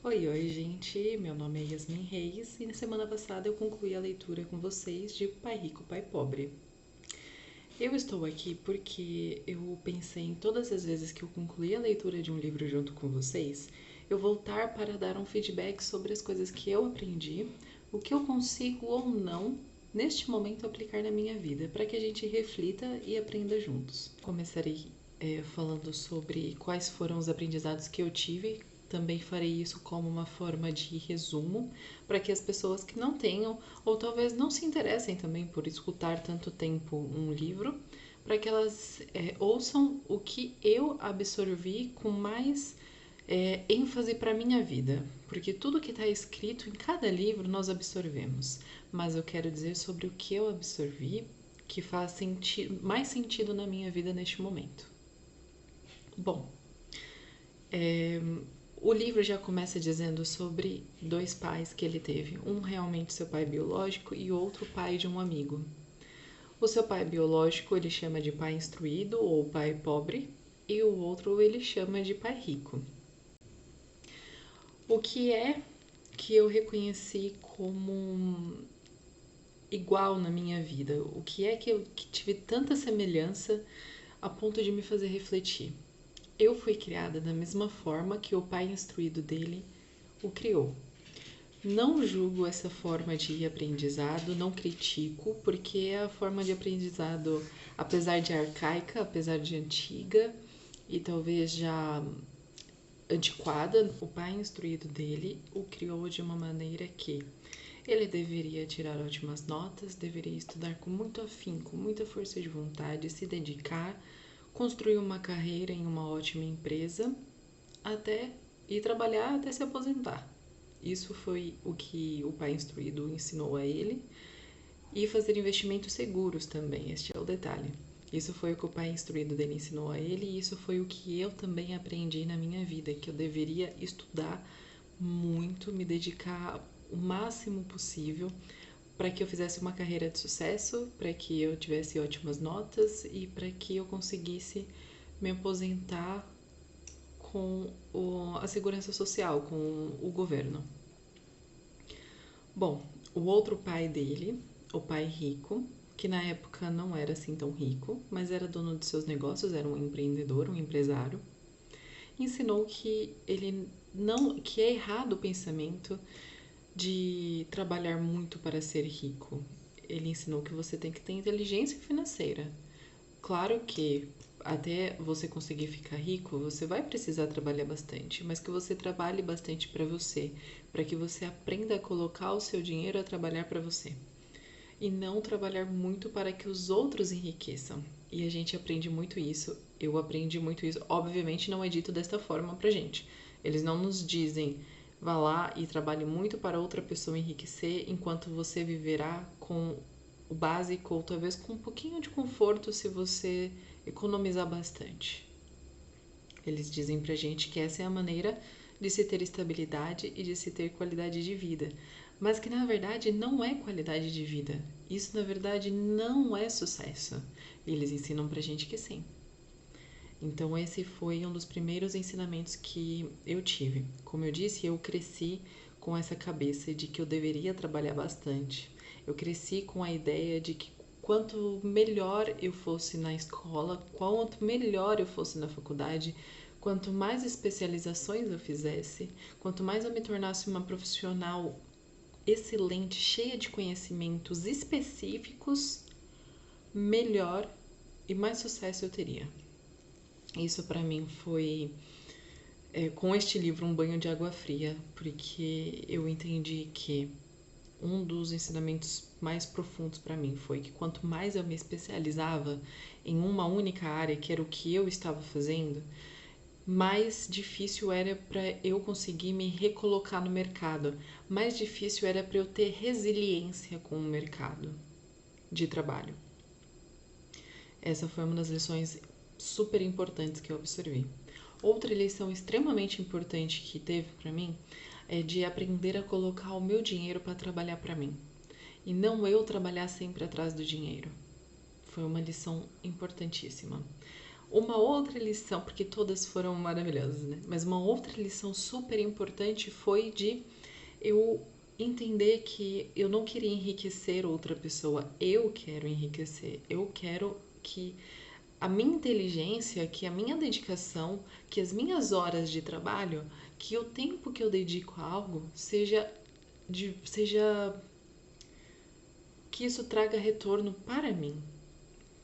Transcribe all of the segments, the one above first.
Oi, gente, meu nome é Yasmin Reis e na semana passada eu concluí a leitura com vocês de Pai Rico, Pai Pobre. Eu estou aqui porque eu pensei em todas as vezes que eu concluí a leitura de um livro junto com vocês, eu voltar para dar um feedback sobre as coisas que eu aprendi, o que eu consigo ou não neste momento aplicar na minha vida, para que a gente reflita e aprenda juntos. Começarei falando sobre quais foram os aprendizados que eu tive. Também farei isso como uma forma de resumo para que as pessoas que não tenham ou talvez não se interessem também por escutar tanto tempo um livro, para que elas ouçam o que eu absorvi com mais ênfase para minha vida, porque tudo que está escrito em cada livro nós absorvemos, mas eu quero dizer sobre o que eu absorvi que faz mais sentido na minha vida neste momento. Bom, o livro já começa dizendo sobre dois pais que ele teve, um realmente seu pai biológico e outro pai de um amigo. O seu pai biológico ele chama de pai instruído ou pai pobre e o outro ele chama de pai rico. O que é que eu reconheci como igual na minha vida? O que é que eu tive tanta semelhança a ponto de me fazer refletir? Eu fui criada da mesma forma que o pai instruído dele o criou. Não julgo essa forma de aprendizado, não critico, porque é a forma de aprendizado, apesar de arcaica, apesar de antiga e talvez já antiquada, o pai instruído dele o criou de uma maneira que ele deveria tirar ótimas notas, deveria estudar com muito afinco, com muita força de vontade, se dedicar, construir uma carreira em uma ótima empresa, até ir trabalhar até se aposentar. Isso foi o que o pai instruído ensinou a ele. E fazer investimentos seguros também, este é o detalhe. Isso foi o que o pai instruído dele ensinou a ele e isso foi o que eu também aprendi na minha vida, que eu deveria estudar muito, me dedicar o máximo possível para que eu fizesse uma carreira de sucesso, para que eu tivesse ótimas notas e para que eu conseguisse me aposentar com a segurança social, com o governo. Bom, o outro pai dele, o pai rico, que na época não era assim tão rico, mas era dono de seus negócios, era um empreendedor, um empresário, ensinou que ele não, que é errado o pensamento de trabalhar muito para ser rico. Ele ensinou que você tem que ter inteligência financeira. Claro que até você conseguir ficar rico, você vai precisar trabalhar bastante, mas que você trabalhe bastante para que você aprenda a colocar o seu dinheiro a trabalhar para você. E não trabalhar muito para que os outros enriqueçam. E a gente aprende muito isso, eu aprendi muito isso. Obviamente não é dito desta forma pra gente. Eles não nos dizem vá lá e trabalhe muito para outra pessoa enriquecer enquanto você viverá com o básico ou talvez com um pouquinho de conforto se você economizar bastante. Eles dizem pra gente que essa é a maneira de se ter estabilidade e de se ter qualidade de vida, mas que na verdade não é qualidade de vida. Isso na verdade não é sucesso. E eles ensinam pra gente que sim. Então esse foi um dos primeiros ensinamentos que eu tive. Como eu disse, eu cresci com essa cabeça de que eu deveria trabalhar bastante. Eu cresci com a ideia de que quanto melhor eu fosse na escola, quanto melhor eu fosse na faculdade, quanto mais especializações eu fizesse, quanto mais eu me tornasse uma profissional excelente, cheia de conhecimentos específicos, melhor e mais sucesso eu teria. Isso para mim foi, com este livro, um banho de água fria, porque eu entendi que um dos ensinamentos mais profundos para mim foi que quanto mais eu me especializava em uma única área, que era o que eu estava fazendo, mais difícil era para eu conseguir me recolocar no mercado, mais difícil era para eu ter resiliência com o mercado de trabalho. Essa foi uma das lições super importantes que eu absorvi. Outra lição extremamente importante que teve para mim é de aprender a colocar o meu dinheiro para trabalhar para mim e não eu trabalhar sempre atrás do dinheiro. Foi uma lição importantíssima. Uma outra lição, porque todas foram maravilhosas, né? Mas uma outra lição super importante foi de eu entender que eu não queria enriquecer outra pessoa, eu quero enriquecer, eu quero que a minha inteligência, que a minha dedicação, que as minhas horas de trabalho, que o tempo que eu dedico a algo seja que isso traga retorno para mim,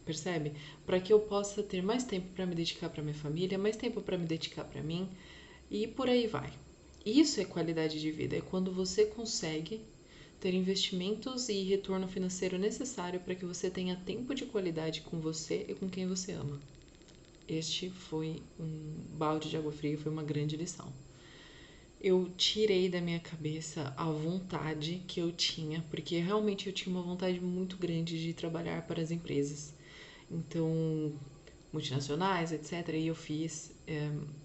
percebe? Para que eu possa ter mais tempo para me dedicar para minha família, mais tempo para me dedicar para mim e por aí vai. Isso é qualidade de vida, é quando você consegue ter investimentos e retorno financeiro necessário para que você tenha tempo de qualidade com você e com quem você ama. Este foi um balde de água fria, foi uma grande lição. Eu tirei da minha cabeça a vontade que eu tinha, porque realmente eu tinha uma vontade muito grande de trabalhar para as empresas. Então, multinacionais, etc. E eu fiz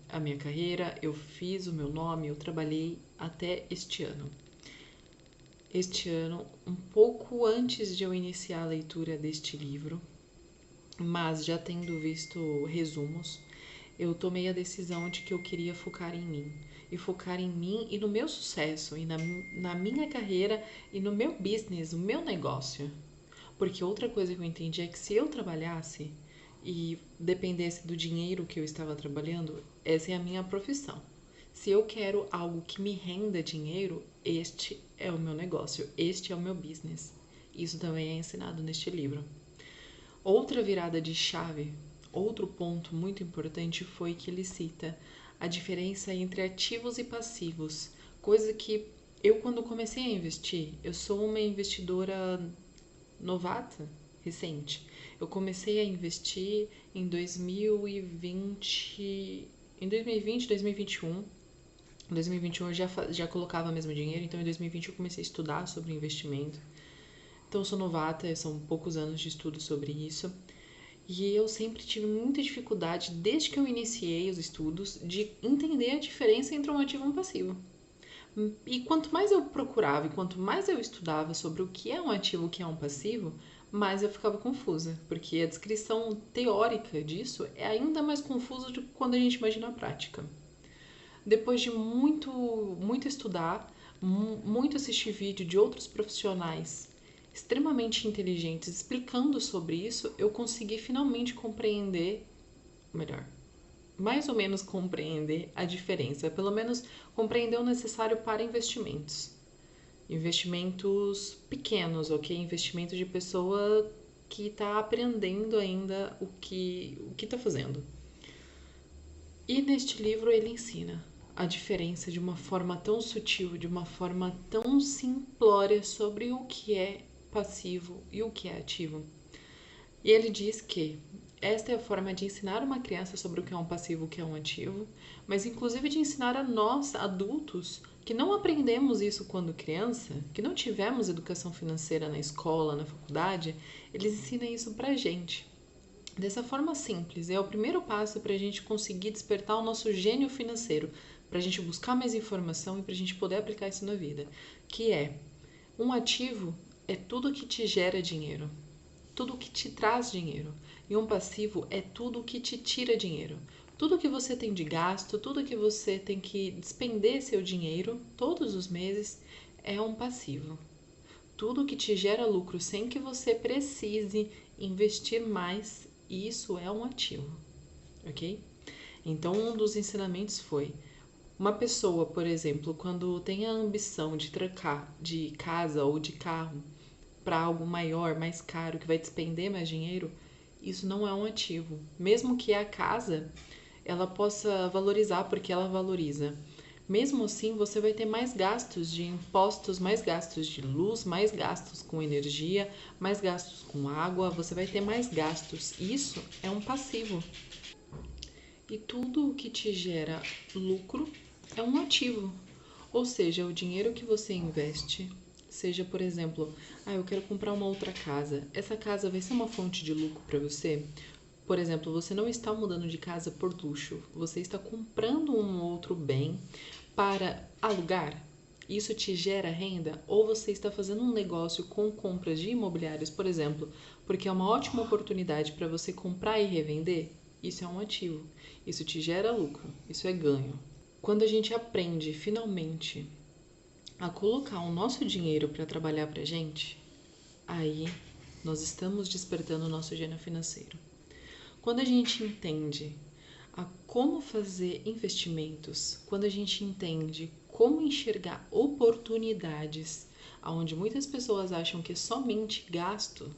a minha carreira, eu fiz o meu nome, eu trabalhei até este ano. Este ano, um pouco antes de eu iniciar a leitura deste livro, mas já tendo visto resumos, eu tomei a decisão de que eu queria focar em mim. E focar em mim e no meu sucesso, e na minha carreira e no meu business, o meu negócio. Porque outra coisa que eu entendi é que se eu trabalhasse e dependesse do dinheiro que eu estava trabalhando, essa é a minha profissão. Se eu quero algo que me renda dinheiro, este é o meu negócio, este é o meu business. Isso também é ensinado neste livro. Outra virada de chave, outro ponto muito importante foi que ele cita a diferença entre ativos e passivos, coisa que eu, quando comecei a investir, eu sou uma investidora novata, recente. Eu comecei a investir em 2020, 2021. Em 2021 eu já colocava mesmo dinheiro, então em 2020 eu comecei a estudar sobre investimento. Então eu sou novata, são poucos anos de estudo sobre isso. E eu sempre tive muita dificuldade, desde que eu iniciei os estudos, de entender a diferença entre um ativo e um passivo. E quanto mais eu procurava e quanto mais eu estudava sobre o que é um ativo e o que é um passivo, mais eu ficava confusa, porque a descrição teórica disso é ainda mais confusa do que quando a gente imagina a prática. Depois de muito estudar, muito assistir vídeo de outros profissionais extremamente inteligentes explicando sobre isso, eu consegui finalmente compreender, melhor, mais ou menos compreender a diferença, pelo menos compreender o necessário para investimentos. Investimentos pequenos, ok? Investimento de pessoa que está aprendendo ainda o que está fazendo. E neste livro ele ensina a diferença de uma forma tão sutil, de uma forma tão simplória sobre o que é passivo e o que é ativo. E ele diz que esta é a forma de ensinar uma criança sobre o que é um passivo e o que é um ativo, mas inclusive de ensinar a nós, adultos, que não aprendemos isso quando criança, que não tivemos educação financeira na escola, na faculdade, eles ensinam isso pra gente. Dessa forma simples, é o primeiro passo para a gente conseguir despertar o nosso gênio financeiro, para a gente buscar mais informação e para a gente poder aplicar isso na vida, que é um ativo é tudo que te gera dinheiro, tudo que te traz dinheiro, e um passivo é tudo que te tira dinheiro. Tudo que você tem de gasto, tudo que você tem que despender seu dinheiro todos os meses é um passivo. Tudo que te gera lucro sem que você precise investir mais, isso é um ativo, ok? Então, um dos ensinamentos foi: uma pessoa, por exemplo, quando tem a ambição de trocar de casa ou de carro para algo maior, mais caro, que vai despender mais dinheiro, isso não é um ativo. Mesmo que a casa ela possa valorizar porque ela valoriza. Mesmo assim, você vai ter mais gastos de impostos, mais gastos de luz, mais gastos com energia, mais gastos com água, você vai ter mais gastos. Isso é um passivo. E tudo o que te gera lucro é um ativo. Ou seja, o dinheiro que você investe, seja, por exemplo, eu quero comprar uma outra casa. Essa casa vai ser uma fonte de lucro para você? Por exemplo, você não está mudando de casa por luxo, você está comprando um outro bem para alugar. Isso te gera renda? Ou você está fazendo um negócio com compras de imobiliários, por exemplo, porque é uma ótima oportunidade para você comprar e revender? isso é um ativo. Isso te gera lucro, isso é ganho. Quando a gente aprende finalmente a colocar o nosso dinheiro para trabalhar pra gente, aí nós estamos despertando o nosso gênio financeiro. Quando a gente entende a como fazer investimentos, quando a gente entende como enxergar oportunidades, onde muitas pessoas acham que é somente gasto,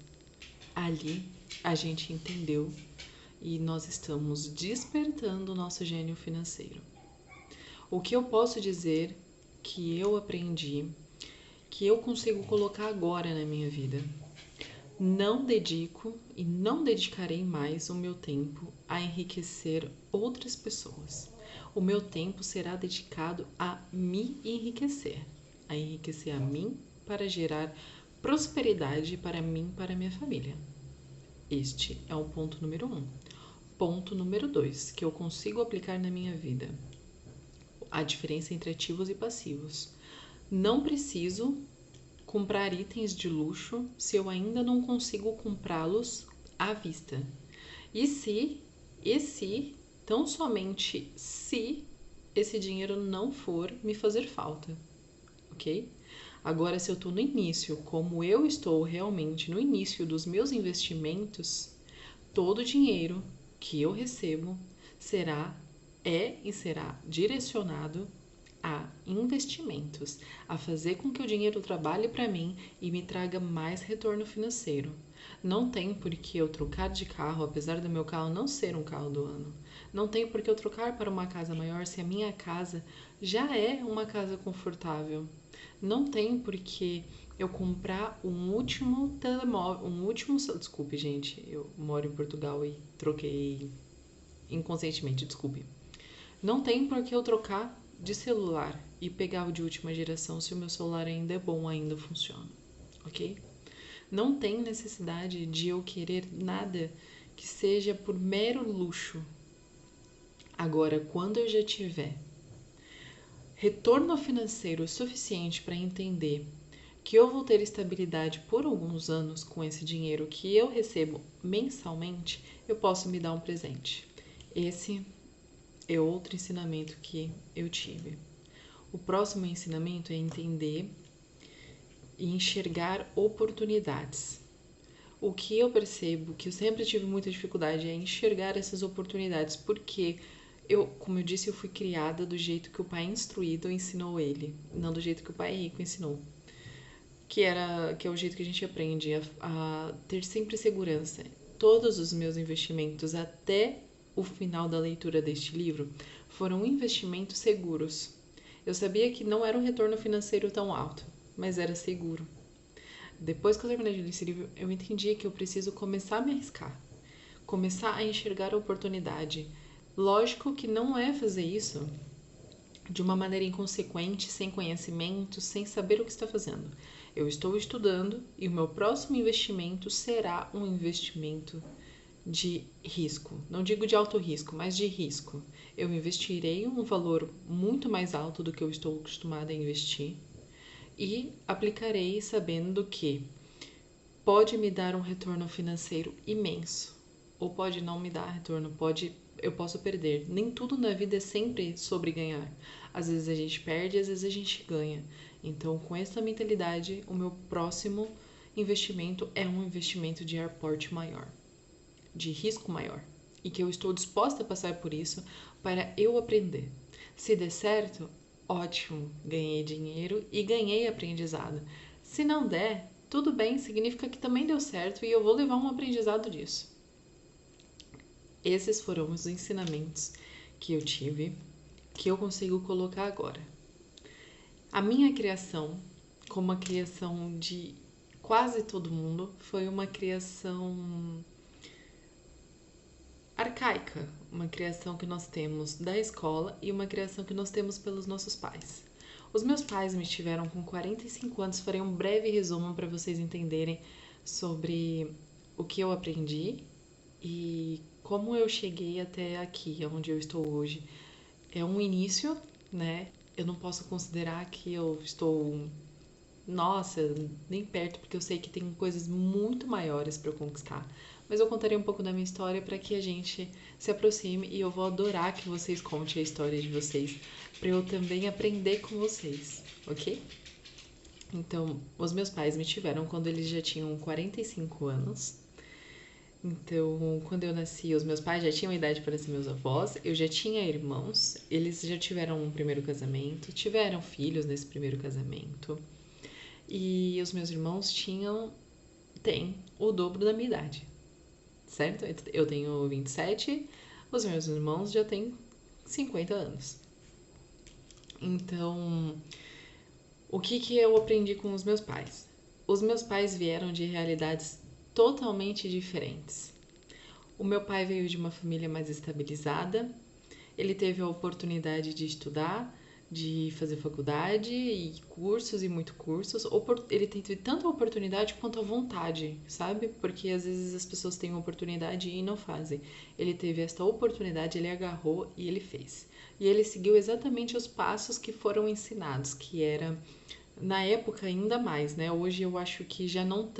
ali a gente entendeu e nós estamos despertando o nosso gênio financeiro. O que eu posso dizer que eu aprendi, que eu consigo colocar agora na minha vida? Não dedico e não dedicarei mais o meu tempo a enriquecer outras pessoas. O meu tempo será dedicado a me enriquecer, a enriquecer a mim para gerar prosperidade para mim e para minha família. Este é o ponto número 1. Ponto número 2, que eu consigo aplicar na minha vida. A diferença entre ativos e passivos. Não preciso comprar itens de luxo se eu ainda não consigo comprá-los à vista. E se, tão somente se esse dinheiro não for me fazer falta, ok? Agora, se eu estou no início, como eu estou realmente no início dos meus investimentos, todo o dinheiro que eu recebo será direcionado a investimentos, a fazer com que o dinheiro trabalhe para mim e me traga mais retorno financeiro. Não tem por que eu trocar de carro, apesar do meu carro não ser um carro do ano. Não tem por que eu trocar para uma casa maior se a minha casa já é uma casa confortável. Não tem por que eu comprar um último telemóvel, desculpe, gente, eu moro em Portugal e troquei inconscientemente, desculpe. Não tem por que eu trocar de celular e pegar o de última geração se o meu celular ainda é bom, ainda funciona, ok? Não tem necessidade de eu querer nada que seja por mero luxo. Agora, quando eu já tiver retorno financeiro suficiente para entender que eu vou ter estabilidade por alguns anos com esse dinheiro que eu recebo mensalmente, eu posso me dar um presente. Esse é outro ensinamento que eu tive. O próximo ensinamento é entender e enxergar oportunidades. O que eu percebo, que eu sempre tive muita dificuldade, é enxergar essas oportunidades, porque como eu disse, eu fui criada do jeito que o pai instruído ensinou ele, não do jeito que o pai rico ensinou. Que é o jeito que a gente aprende a ter sempre segurança. Todos os meus investimentos até o final da leitura deste livro foram investimentos seguros. Eu sabia que não era um retorno financeiro tão alto, mas era seguro. Depois que eu terminei de ler esse livro, eu entendi que eu preciso começar a me arriscar, começar a enxergar a oportunidade. Lógico que não é fazer isso de uma maneira inconsequente, sem conhecimento, sem saber o que está fazendo. Eu estou estudando e o meu próximo investimento será um investimento de risco. Não digo de alto risco, mas de risco. Eu investirei um valor muito mais alto do que eu estou acostumada a investir e aplicarei sabendo que pode me dar um retorno financeiro imenso ou pode não me dar retorno, eu posso perder. Nem tudo na vida é sempre sobre ganhar. Às vezes a gente perde, às vezes a gente ganha. Então, com essa mentalidade, o meu próximo investimento é um investimento de aporte maior, de risco maior, e que eu estou disposta a passar por isso para eu aprender. Se der certo, ótimo, ganhei dinheiro e ganhei aprendizado. Se não der, tudo bem, significa que também deu certo e eu vou levar um aprendizado disso. Esses foram os ensinamentos que eu tive, que eu consigo colocar agora. A minha criação, como a criação de quase todo mundo, foi uma criação arcaica, uma criação que nós temos da escola e uma criação que nós temos pelos nossos pais. Os meus pais me tiveram com 45 anos, farei um breve resumo para vocês entenderem sobre o que eu aprendi e como eu cheguei até aqui, onde eu estou hoje. É um início, né? Eu não posso considerar que eu estou, nossa, nem perto, porque eu sei que tem coisas muito maiores para eu conquistar. mas eu contarei um pouco da minha história para que a gente se aproxime e eu vou adorar que vocês contem a história de vocês, para eu também aprender com vocês, ok? Então, os meus pais me tiveram quando eles já tinham 45 anos. Então, quando eu nasci, os meus pais já tinham idade para ser meus avós, eu já tinha irmãos, eles já tiveram um primeiro casamento, tiveram filhos nesse primeiro casamento. E os meus irmãos têm o dobro da minha idade, certo? Eu tenho 27, os meus irmãos já têm 50 anos. Então, o que eu aprendi com os meus pais? Os meus pais vieram de realidades totalmente diferentes. O meu pai veio de uma família mais estabilizada, ele teve a oportunidade de estudar, de fazer faculdade e cursos e muito cursos. Ele teve tanta oportunidade quanto a vontade, sabe? Porque às vezes as pessoas têm oportunidade e não fazem. Ele teve esta oportunidade, ele agarrou e ele fez. E ele seguiu exatamente os passos que foram ensinados, que era na época ainda mais, né? Hoje eu acho que já não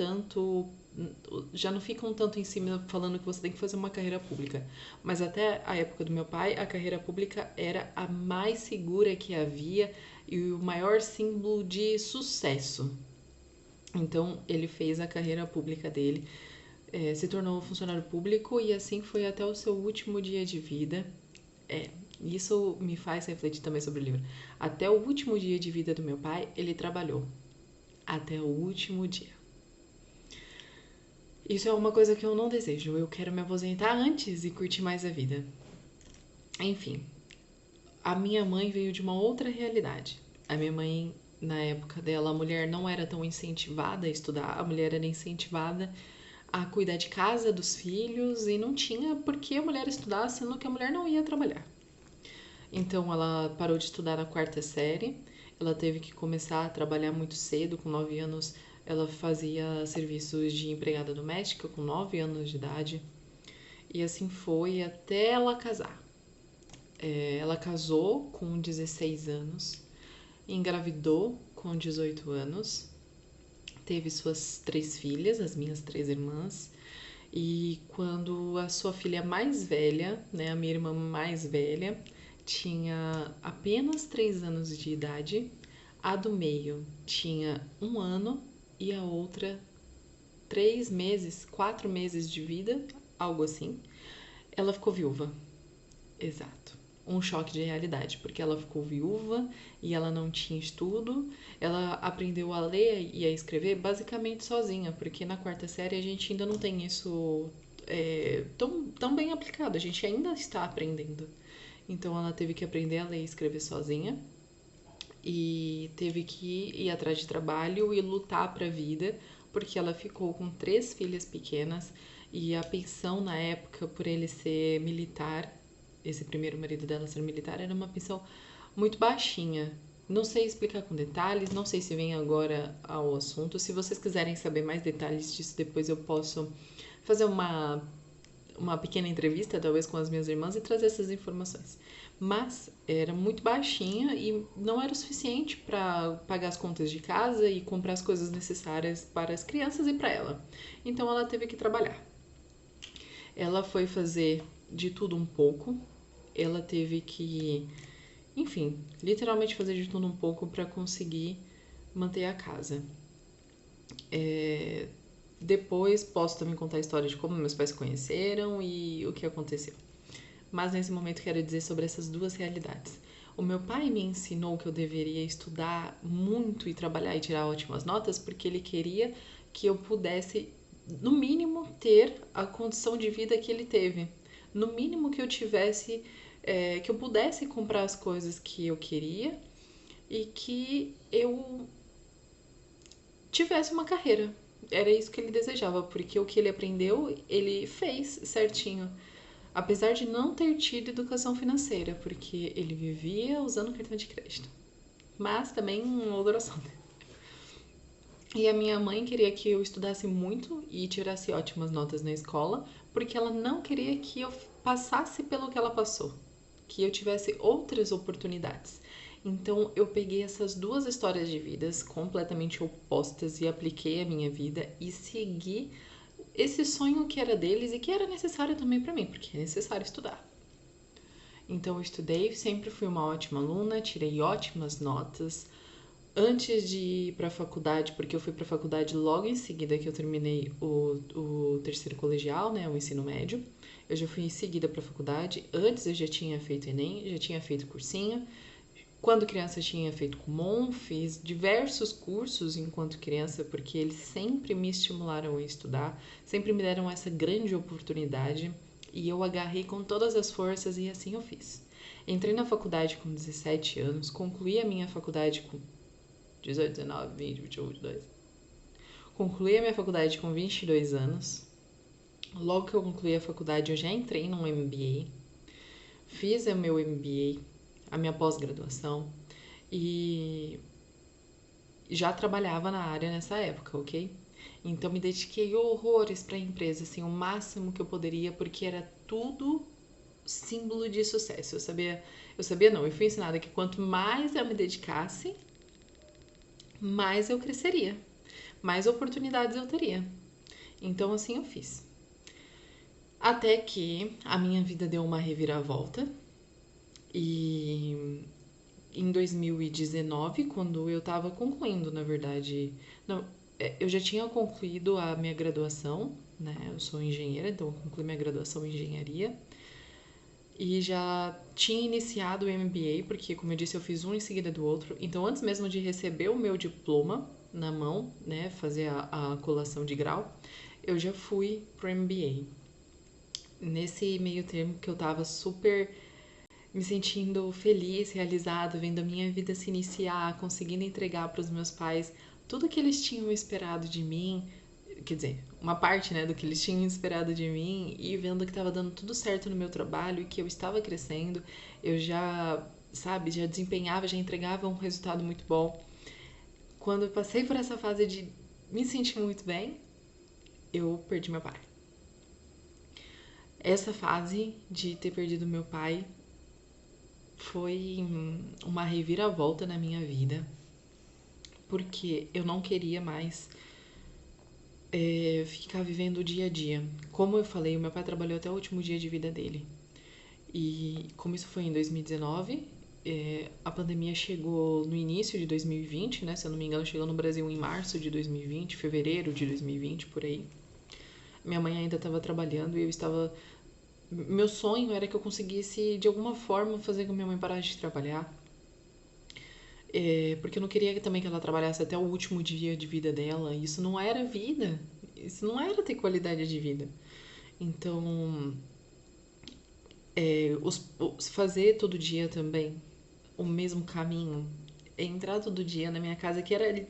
ficam tanto em cima falando que você tem que fazer uma carreira pública. Mas até a época do meu pai, a carreira pública era a mais segura que havia e o maior símbolo de sucesso. Então ele fez a carreira pública dele, se tornou funcionário público e assim foi até o seu último dia de vida. Isso me faz refletir também sobre o livro. Até o último dia de vida do meu pai, ele trabalhou. Até o último dia. Isso é uma coisa que eu não desejo. Eu quero me aposentar antes e curtir mais a vida. Enfim, a minha mãe veio de uma outra realidade. A minha mãe, na época dela, a mulher não era tão incentivada a estudar, a mulher era incentivada a cuidar de casa, dos filhos, e não tinha por que a mulher estudar, sendo que a mulher não ia trabalhar. Então ela parou de estudar na quarta série, ela teve que começar a trabalhar muito cedo, com 9 anos. Ela fazia serviços de empregada doméstica com 9 anos de idade. E assim foi até ela casar. Ela casou com 16 anos, engravidou com 18 anos, teve suas 3 filhas, as minhas 3 irmãs. E quando a sua filha mais velha, né, a minha irmã mais velha, tinha apenas 3 anos de idade, a do meio tinha 1 ano e a outra 3 meses, 4 meses de vida, algo assim, ela ficou viúva. Exato. Um choque de realidade, porque ela ficou viúva e ela não tinha estudo. Ela aprendeu a ler e a escrever basicamente sozinha, porque na quarta série a gente ainda não tem isso tão bem aplicado, a gente ainda está aprendendo. Então ela teve que aprender a ler e escrever sozinha e teve que ir atrás de trabalho e lutar para a vida, porque ela ficou com 3 filhas pequenas e a pensão na época, por ele ser militar, esse primeiro marido dela ser militar, era uma pensão muito baixinha. Não sei explicar com detalhes, não sei se vem agora ao assunto. Se vocês quiserem saber mais detalhes disso, depois eu posso fazer uma pequena entrevista, talvez com as minhas irmãs, e trazer essas informações. Mas era muito baixinha e não era o suficiente para pagar as contas de casa e comprar as coisas necessárias para as crianças e para ela. Então ela teve que trabalhar. Ela foi fazer de tudo um pouco. Ela teve que, enfim, literalmente fazer de tudo um pouco para conseguir manter a casa. Depois posso também contar a história de como meus pais se conheceram e o que aconteceu. Mas nesse momento quero dizer sobre essas duas realidades. O meu pai me ensinou que eu deveria estudar muito e trabalhar e tirar ótimas notas porque ele queria que eu pudesse, no mínimo, ter a condição de vida que ele teve. No mínimo que eu tivesse, que eu pudesse comprar as coisas que eu queria e que eu tivesse uma carreira. Era isso que ele desejava, porque o que ele aprendeu, ele fez certinho. Apesar de não ter tido educação financeira, porque ele vivia usando cartão de crédito. Mas também um outro assunto. E a minha mãe queria que eu estudasse muito e tirasse ótimas notas na escola, porque ela não queria que eu passasse pelo que ela passou, que eu tivesse outras oportunidades. Então eu peguei essas duas histórias de vidas completamente opostas e apliquei a minha vida e segui esse sonho que era deles e que era necessário também para mim, porque é necessário estudar. Então eu estudei, sempre fui uma ótima aluna, tirei ótimas notas. Antes de ir para a faculdade, porque eu fui para a faculdade logo em seguida que eu terminei o terceiro colegial, né, o ensino médio, eu já fui em seguida para a faculdade. Antes eu já tinha feito Enem, já tinha feito cursinho. Quando criança tinha feito Kumon, fiz diversos cursos enquanto criança, porque eles sempre me estimularam a estudar, sempre me deram essa grande oportunidade e eu agarrei com todas as forças e assim eu fiz. Entrei na faculdade com 17 anos, concluí a minha faculdade com 18, 19, 20, 21, 22. Concluí a minha faculdade com 22 anos. Logo que eu concluí a faculdade, eu já entrei num MBA. Fiz o meu MBA, a minha pós-graduação. E já trabalhava na área nessa época, ok? Então me dediquei horrores para a empresa, assim, o máximo que eu poderia, porque era tudo símbolo de sucesso. Eu sabia não, eu fui ensinada que quanto mais eu me dedicasse, mais eu cresceria, mais oportunidades eu teria. Então assim eu fiz. Até que a minha vida deu uma reviravolta e em 2019, quando eu estava concluindo, na verdade, não, eu já tinha concluído a minha graduação, né? Eu sou engenheira, então eu concluí minha graduação em engenharia e já tinha iniciado o MBA, porque como eu disse, eu fiz um em seguida do outro. Então, antes mesmo de receber o meu diploma na mão, né, fazer a colação de grau, eu já fui pro MBA. Nesse meio termo que eu tava super me sentindo feliz, realizada, vendo a minha vida se iniciar, conseguindo entregar para os meus pais tudo que eles tinham esperado de mim, quer dizer, uma parte, né, do que eles tinham esperado de mim e vendo que estava dando tudo certo no meu trabalho e que eu estava crescendo, eu já, sabe, já desempenhava, já entregava um resultado muito bom. Quando eu passei por essa fase de me sentir muito bem, eu perdi meu pai. Essa fase de ter perdido meu pai foi uma reviravolta na minha vida, porque eu não queria mais ficar vivendo o dia a dia. Como eu falei, o meu pai trabalhou até o último dia de vida dele. E como isso foi em 2019, a pandemia chegou no início de 2020, né? Se eu não me engano, chegou no Brasil em março de 2020, fevereiro de 2020, por aí. Minha mãe ainda estava trabalhando e eu estava. Meu sonho era que eu conseguisse, de alguma forma, fazer com que minha mãe parasse de trabalhar. Porque eu não queria também que ela trabalhasse até o último dia de vida dela. Isso não era vida. Isso não era ter qualidade de vida. Então, fazer todo dia também o mesmo caminho, entrar todo dia na minha casa, que era.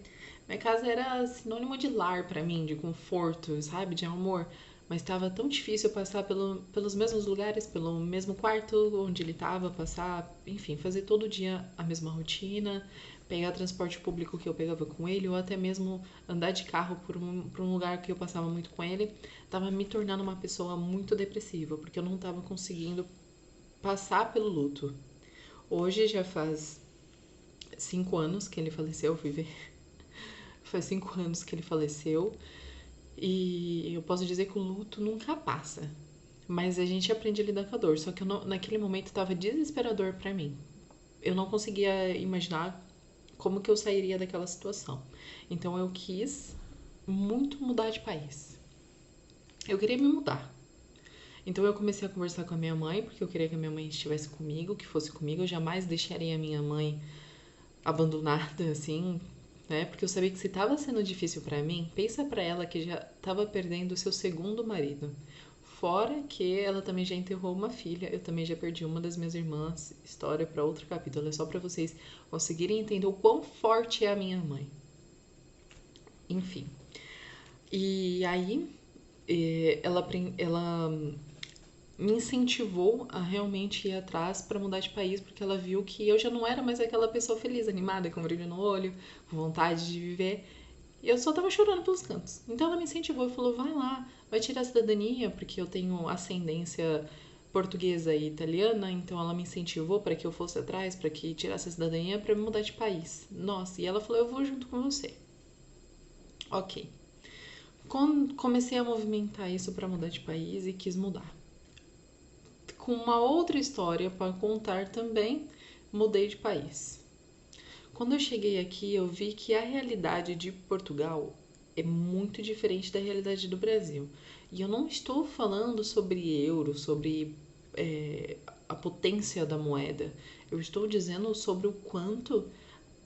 Minha casa era sinônimo de lar para mim, de conforto, sabe? De amor. Mas estava tão difícil passar pelos mesmos lugares, pelo mesmo quarto onde ele estava, passar, enfim, fazer todo dia a mesma rotina, pegar transporte público que eu pegava com ele, ou até mesmo andar de carro por um lugar que eu passava muito com ele, estava me tornando uma pessoa muito depressiva, porque eu não estava conseguindo passar pelo luto. Hoje já faz 5 anos que ele faleceu, fui ver. Faz 5 anos que ele faleceu. E eu posso dizer que o luto nunca passa. Mas a gente aprende a lidar com a dor. Só que naquele momento estava desesperador para mim. Eu não conseguia imaginar como que eu sairia daquela situação. Então eu quis muito mudar de país. Eu queria me mudar. Então eu comecei a conversar com a minha mãe, porque eu queria que a minha mãe estivesse comigo, que fosse comigo. Eu jamais deixaria a minha mãe abandonada, assim, né? Porque eu sabia que se estava sendo difícil para mim, pensa para ela que já estava perdendo o seu segundo marido. Fora que ela também já enterrou uma filha, eu também já perdi uma das minhas irmãs. História para outro capítulo, é só para vocês conseguirem entender o quão forte é a minha mãe. Enfim. E aí, ela me incentivou a realmente ir atrás para mudar de país, porque ela viu que eu já não era mais aquela pessoa feliz, animada, com brilho no olho, com vontade de viver. E eu só tava chorando pelos cantos. Então ela me incentivou e falou: vai lá, vai tirar a cidadania, porque eu tenho ascendência portuguesa e italiana, então ela me incentivou para que eu fosse atrás, para que tirasse a cidadania para me mudar de país. Nossa, e ela falou: eu vou junto com você. Ok. Comecei a movimentar isso para mudar de país e quis mudar. Com uma outra história para contar também, mudei de país. Quando eu cheguei aqui, eu vi que a realidade de Portugal é muito diferente da realidade do Brasil. E eu não estou falando sobre euro, sobre a potência da moeda. Eu estou dizendo sobre o quanto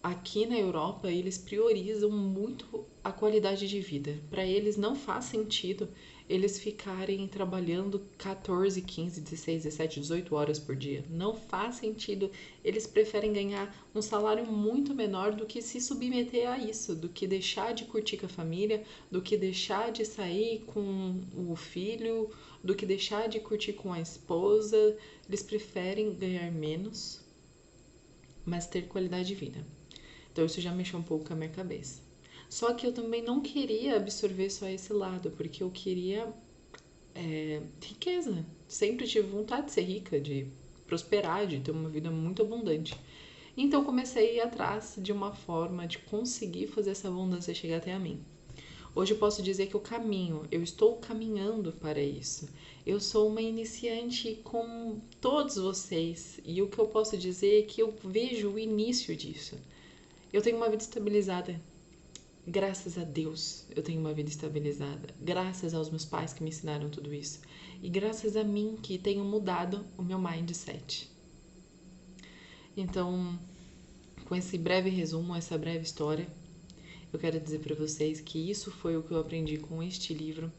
aqui na Europa eles priorizam muito a qualidade de vida. Para eles não faz sentido eles ficarem trabalhando 14, 15, 16, 17, 18 horas por dia. Não faz sentido. Eles preferem ganhar um salário muito menor do que se submeter a isso, do que deixar de curtir com a família, do que deixar de sair com o filho, do que deixar de curtir com a esposa. Eles preferem ganhar menos, mas ter qualidade de vida. Então isso já mexeu um pouco com a minha cabeça. Só que eu também não queria absorver só esse lado, porque eu queria riqueza. Sempre tive vontade de ser rica, de prosperar, de ter uma vida muito abundante. Então comecei a ir atrás de uma forma de conseguir fazer essa abundância chegar até a mim. Hoje eu posso dizer que eu estou caminhando para isso. Eu sou uma iniciante como todos vocês, e o que eu posso dizer é que eu vejo o início disso. Eu tenho uma vida estabilizada. Graças a Deus eu tenho uma vida estabilizada. Graças aos meus pais que me ensinaram tudo isso. E graças a mim que tenho mudado o meu mindset. Então, com esse breve resumo, essa breve história, eu quero dizer para vocês que isso foi o que eu aprendi com este livro.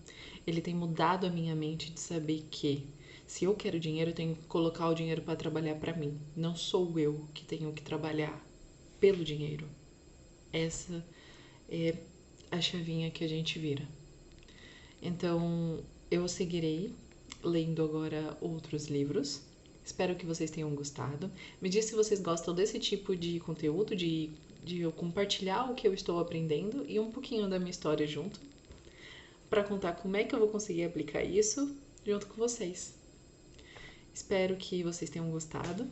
Ele tem mudado a minha mente de saber que se eu quero dinheiro, eu tenho que colocar o dinheiro para trabalhar para mim. Não sou eu que tenho que trabalhar pelo dinheiro. Essa é a chavinha que a gente vira. Então, eu seguirei lendo agora outros livros. Espero que vocês tenham gostado. Me diz se vocês gostam desse tipo de conteúdo, de eu compartilhar o que eu estou aprendendo e um pouquinho da minha história junto, para contar como é que eu vou conseguir aplicar isso junto com vocês. Espero que vocês tenham gostado.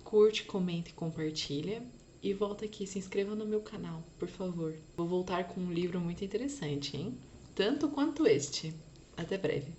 Curte, comenta e compartilha. E volta aqui, se inscreva no meu canal, por favor. Vou voltar com um livro muito interessante, hein? Tanto quanto este. Até breve.